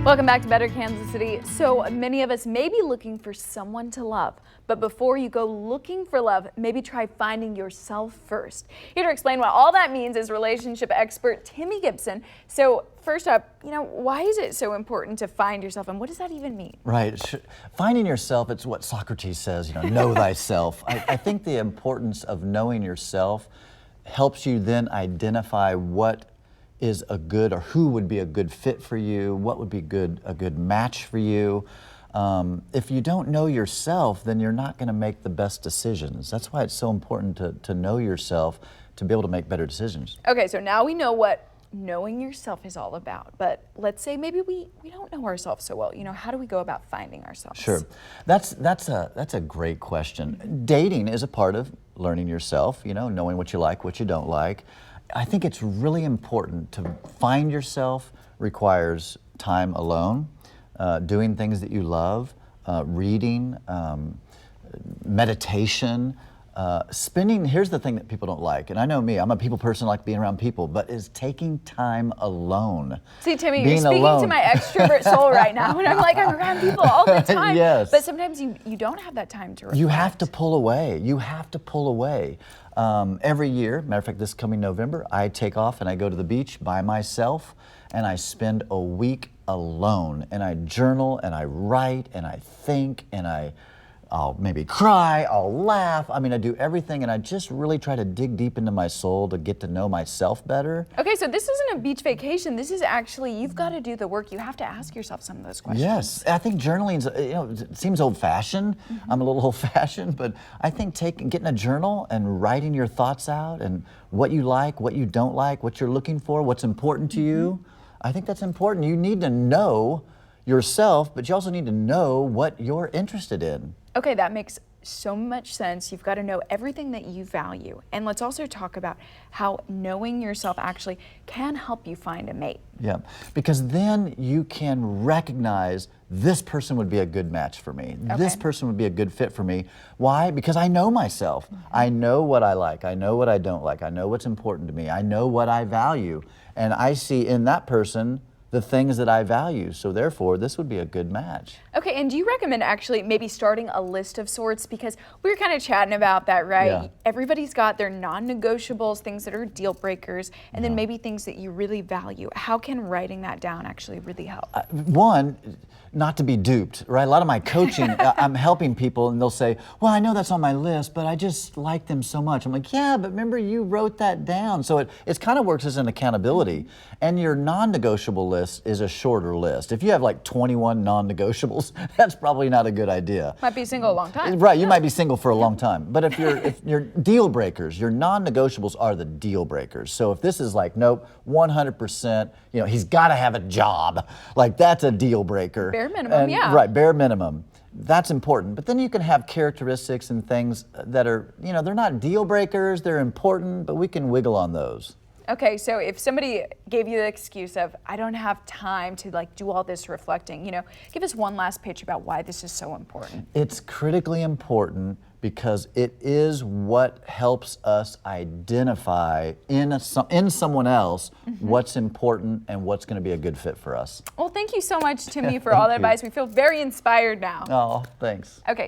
Welcome back to Better Kansas City. So many of us may be looking for someone to love, but before you go looking for love, maybe try finding yourself first. Here to explain what all that means is relationship expert Timmy Gibson. So first up, why is it so important to find yourself, and what does that even mean? Right. Finding yourself, it's what Socrates says, know thyself. I think the importance of knowing yourself helps you then identify what is a good, or who would be a good fit for you, what would be a good match for you. If you don't know yourself, then you're not going to make the best decisions. That's why it's so important to know yourself to be able to make better decisions. Okay, so now we know what knowing yourself is all about, but let's say maybe we don't know ourselves so well. How do we go about finding ourselves? Sure. That's a great question. Dating is a part of learning yourself, knowing what you like, what you don't like. I think it's really important to find yourself requires time alone, doing things that you love, reading, meditation, here's the thing that people don't like, and I know me, I'm a people person, like being around people, but is taking time alone. See, Timmy, you're speaking to my extrovert soul right now, and I'm around people all the time. Yes. But sometimes you don't have that time to reflect. You have to pull away. You have to pull away. Every year, matter of fact, this coming November, I take off and I go to the beach by myself, and I spend a week alone, and I journal, and I write, and I think, and I'll maybe cry, I'll laugh. I do everything, and I just really try to dig deep into my soul to get to know myself better. Okay, so this isn't a beach vacation. This is actually, you've got to do the work. You have to ask yourself some of those questions. Yes, I think journaling, it seems old-fashioned. Mm-hmm. I'm a little old-fashioned, but I think getting a journal and writing your thoughts out, and what you like, what you don't like, what you're looking for, what's important to you, I think that's important. You need to know yourself, but you also need to know what you're interested in. Okay, that makes so much sense. You've got to know everything that you value. And let's also talk about how knowing yourself actually can help you find a mate. Yeah, because then you can recognize this person would be a good match for me. Okay. This person would be a good fit for me. Why? Because I know myself. Mm-hmm. I know what I like. I know what I don't like. I know what's important to me. I know what I value. And I see in that person the things that I value, so therefore this would be a good match. Okay, and do you recommend actually maybe starting a list of sorts? Because we were kind of chatting about that, right? Yeah. Everybody's got their non-negotiables, things that are deal breakers, and then maybe things that you really value. How can writing that down actually really help? One, not to be duped, right? A lot of my coaching, I'm helping people, and they'll say, well, I know that's on my list, but I just like them so much. I'm like, yeah, but remember you wrote that down. So it kind of works as an accountability. And your non-negotiable list is a shorter list. If you have like 21 non-negotiables, that's probably not a good idea. Might be single a long time. Right, you might be single for a long time. But if your deal breakers, your non-negotiables are the deal breakers. So if this is like, nope, 100%, he's got to have a job. Like, that's a deal breaker. Bare minimum, yeah. Right, bare minimum. That's important. But then you can have characteristics and things that are, they're not deal breakers, they're important, but we can wiggle on those. Okay, so if somebody gave you the excuse of, I don't have time to do all this reflecting, give us one last pitch about why this is so important. It's critically important because it is what helps us identify in someone else what's important and what's going to be a good fit for us. Well, thank you so much, Timmy, for all that advice. We feel very inspired now. Oh, thanks. Okay.